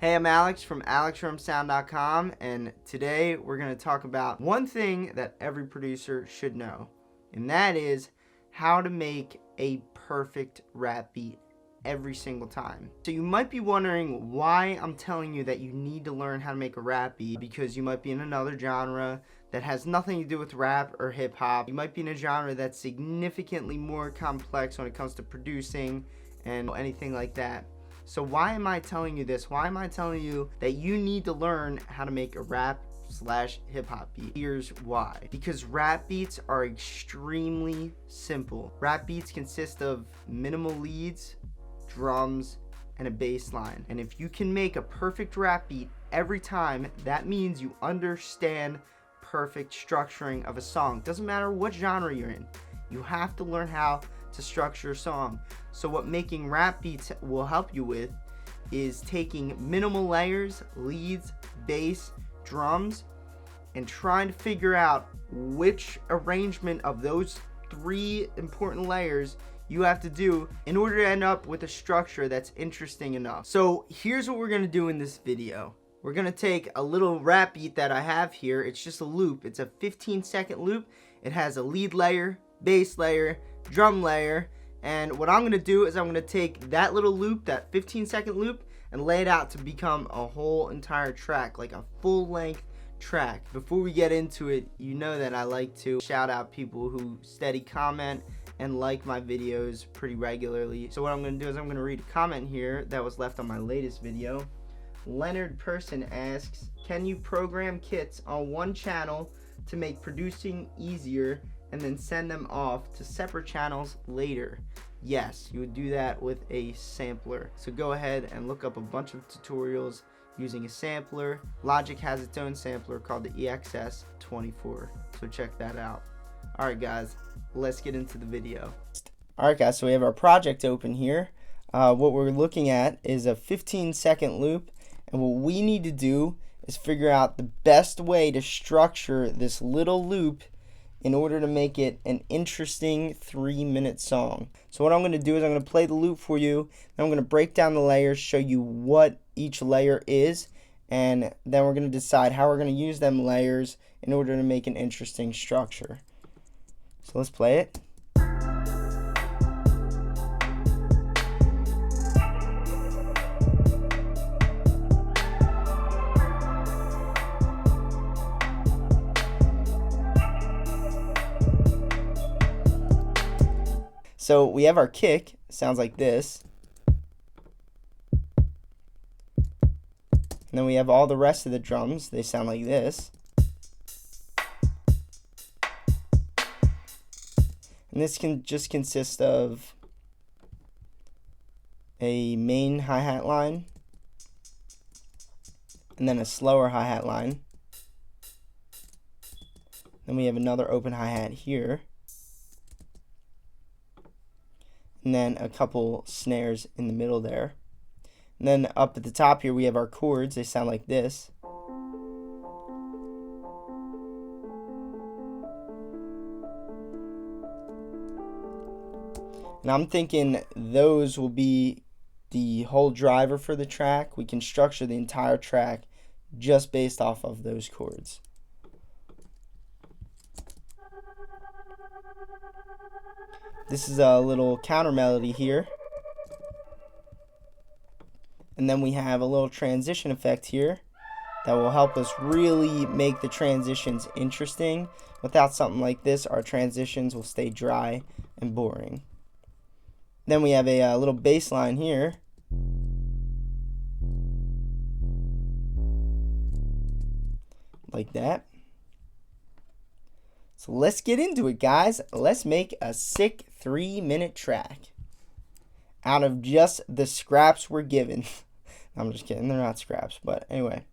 Hey, I'm Alex from alexfromsound.com, and today we're going to talk about one thing that every producer should know, and that is how to make a perfect rap beat every single time. So you might be wondering why I'm telling you that you need to learn how to make a rap beat, because you might be in another genre that has nothing to do with rap or hip hop. You might be in a genre that's significantly more complex when it comes to producing and anything like that. So why am I telling you this? Why am I telling you that you need to learn how to make a rap/hip hop beat? Here's why. Because rap beats are extremely simple. Rap beats consist of minimal leads, drums, and a bass line. And if you can make a perfect rap beat every time, that means you understand perfect structuring of a song. Doesn't matter what genre you're in. You have to learn how to structure a song. So what making rap beats will help you with is taking minimal layers, leads, bass, drums, and trying to figure out which arrangement of those three important layers you have to do in order to end up with a structure that's interesting enough. So here's what we're gonna do in this video. We're gonna take a little rap beat that I have here. It's just a loop. It's a 15-second loop. It has a lead layer, bass layer, drum layer, and what I'm going to do is I'm going to take that little loop, that 15-second loop, and lay it out to become a whole entire track, like a full-length track. Before we get into it, you know that I like to shout out people who steady comment and like my videos pretty regularly. So what I'm going to do is I'm going to read a comment here that was left on my latest video. Leonard Person asks, can you program kits on one channel to make producing easier and then send them off to separate channels later? Yes, you would do that with a sampler. So go ahead and look up a bunch of tutorials using a sampler. Logic has its own sampler called the EXS24, so check that out. Alright guys, let's get into the video. Alright guys, so we have our project open here. What we're looking at is a 15-second loop, and what we need to do is figure out the best way to structure this little loop in order to make it an interesting 3-minute song. So what I'm going to do is I'm going to play the loop for you, then I'm going to break down the layers, show you what each layer is, and then we're going to decide how we're going to use them layers in order to make an interesting structure. So let's play it. So we have our kick, sounds like this. And then we have all the rest of the drums, they sound like this. And this can just consist of a main hi-hat line, and then a slower hi-hat line. Then we have another open hi-hat here. And then a couple snares in the middle there. And then up at the top here we have our chords. They sound like this. And I'm thinking those will be the whole driver for the track. We can structure the entire track just based off of those chords. This is a little counter melody here. And then we have a little transition effect here that will help us really make the transitions interesting. Without something like this, our transitions will stay dry and boring. Then we have a little bass line here. Like that. So let's get into it, guys. Let's make a sick 3-minute track out of just the scraps we're given. I'm just kidding, they're not scraps, but anyway.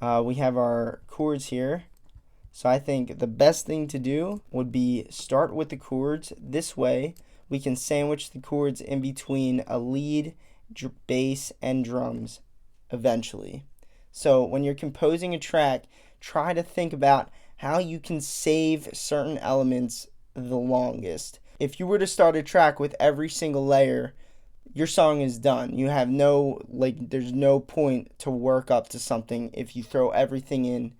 We have our chords here. So I think the best thing to do would be start with the chords. This way we can sandwich the chords in between a lead, bass, and drums eventually. So when you're composing a track, try to think about how you can save certain elements the longest. If you were to start a track with every single layer your song is done. You have no, like, there's no point to work up to something if you throw everything in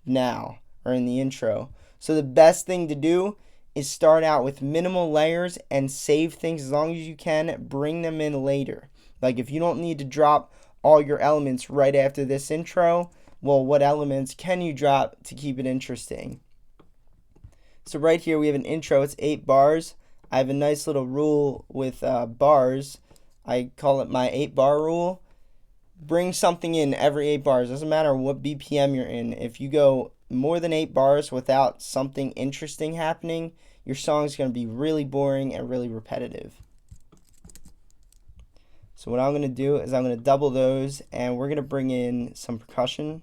now or in the intro. So the best thing to do is start out with minimal layers and save things as long as you can. Bring them in later. Like, if you don't need to drop all your elements right after this intro, well, what elements can you drop to keep it interesting? So right here we have an intro. It's 8 bars. I have a nice little rule with bars. I call it my 8-bar rule. Bring something in every 8 bars. Doesn't matter what BPM you're in. If you go more than 8 bars without something interesting happening, your song's going to be really boring and really repetitive. So what I'm going to do is I'm going to double those, and we're going to bring in some percussion.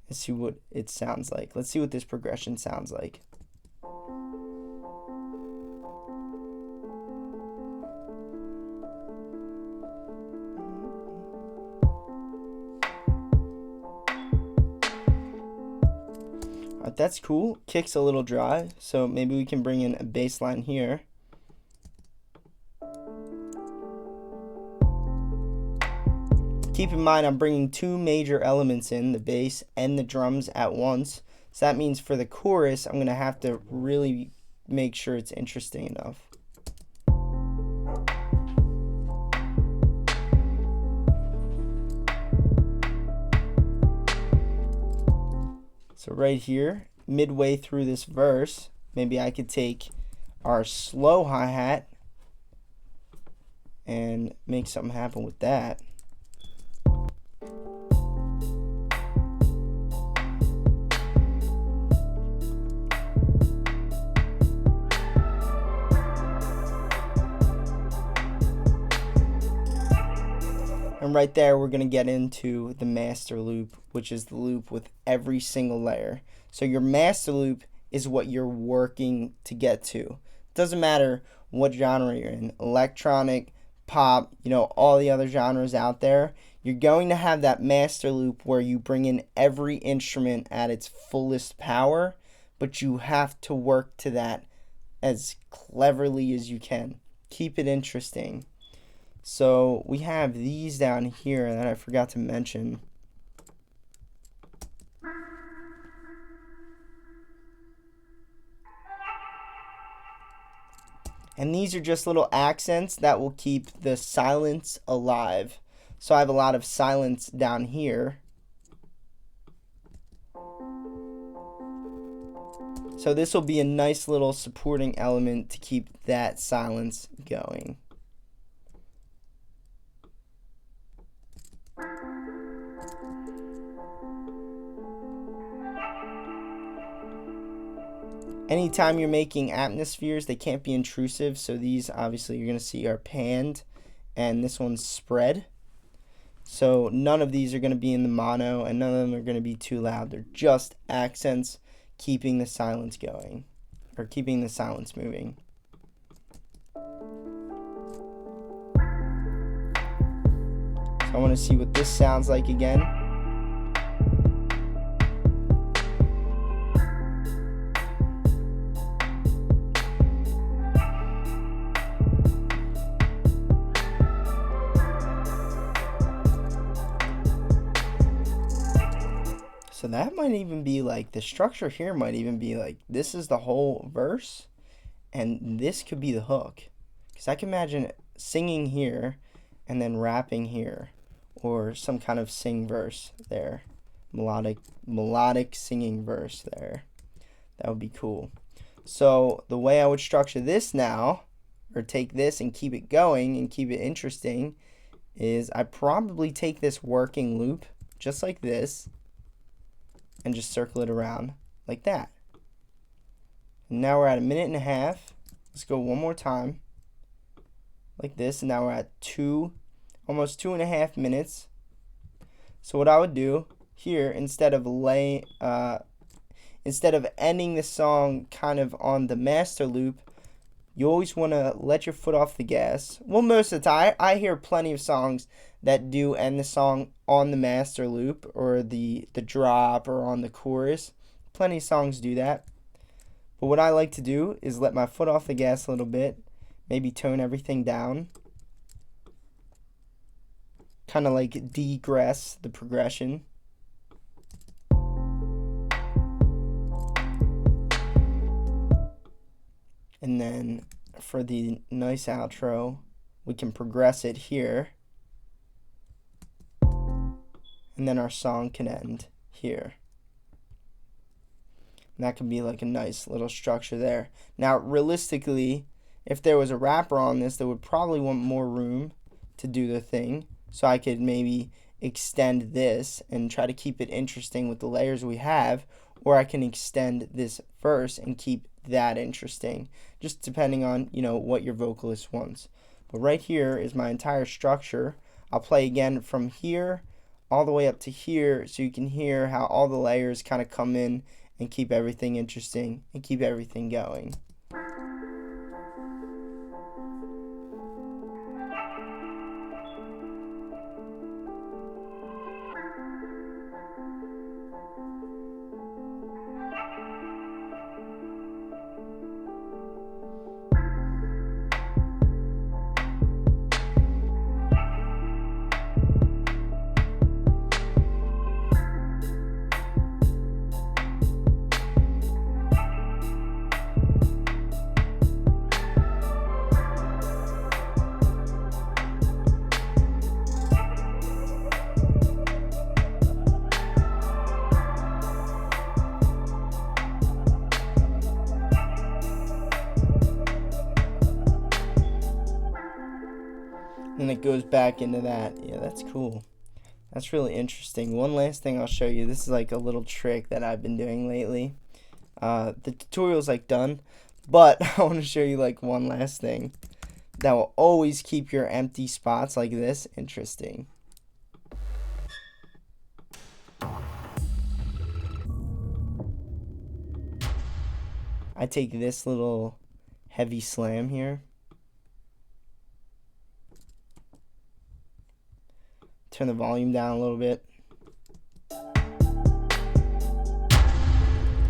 Let's see what it sounds like. Let's see what this progression sounds like. That's cool. Kick's a little dry, so maybe we can bring in a bass line here. Keep in mind I'm bringing 2 major elements in, the bass and the drums at once. So that means for the chorus, I'm going to have to really make sure it's interesting enough. So right here, midway through this verse, maybe I could take our slow hi-hat and make something happen with that. And right there, we're going to get into the master loop, which is the loop with every single layer. So your master loop is what you're working to get to. It doesn't matter what genre you're in, electronic, pop, you know, all the other genres out there. You're going to have that master loop where you bring in every instrument at its fullest power, but you have to work to that as cleverly as you can. Keep it interesting. So we have these down here that I forgot to mention. And these are just little accents that will keep the silence alive. So I have a lot of silence down here. So this will be a nice little supporting element to keep that silence going. Anytime you're making atmospheres, they can't be intrusive, so these obviously you're going to see are panned, and this one's spread. So none of these are going to be in the mono, and none of them are going to be too loud. They're just accents keeping the silence going, or keeping the silence moving. So I want to see what this sounds like again. So that might even be like, the structure here might even be like, this is the whole verse, and this could be the hook. Because I can imagine singing here, and then rapping here, or some kind of sing verse there. Melodic singing verse there. That would be cool. So the way I would structure this now, or take this and keep it going and keep it interesting, is I probably take this working loop, just like this, and just circle it around like that. And now we're at 1.5 minutes. Let's go one more time like this, and now we're at almost 2.5 minutes. So what I would do here, instead of ending the song kind of on the master loop, you always want to let your foot off the gas. Well, most of the time, I hear plenty of songs that do end the song on the master loop, or the drop, or on the chorus. Plenty of songs do that. But what I like to do is let my foot off the gas a little bit, maybe tone everything down. Kind of like degress the progression. And then for the nice outro, we can progress it here. And then our song can end here. And that can be like a nice little structure there. Now, realistically, if there was a rapper on this, that would probably want more room to do the thing. So I could maybe extend this and try to keep it interesting with the layers we have, or I can extend this verse and keep that interesting, just depending on, you know, what your vocalist wants. But right here is my entire structure. I'll play again from here all the way up to here, so you can hear how all the layers kind of come in and keep everything interesting and keep everything going. And it goes back into that. Yeah, that's cool. That's really interesting. One last thing I'll show you. This is like a little trick that I've been doing lately. The tutorial's like done, but I want to show you like one last thing that will always keep your empty spots like this interesting. I take this little heavy slam here, turn the volume down a little bit.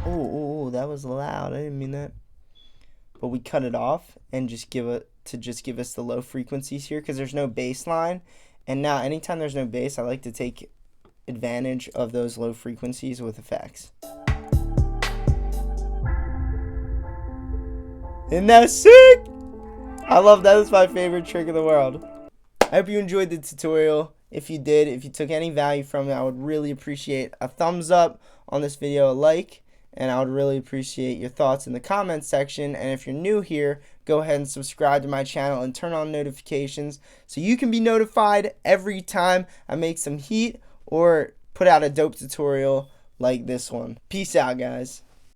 Oh, that was loud. I didn't mean that. But we cut it off and just give us the low frequencies here, because there's no bass line. And now anytime there's no bass, I like to take advantage of those low frequencies with effects. Isn't that sick? I love that. That's my favorite trick in the world. I hope you enjoyed the tutorial. If you did, if you took any value from it, I would really appreciate a thumbs up on this video, a like, and I would really appreciate your thoughts in the comments section. And if you're new here, go ahead and subscribe to my channel and turn on notifications so you can be notified every time I make some heat or put out a dope tutorial like this one. Peace out, guys.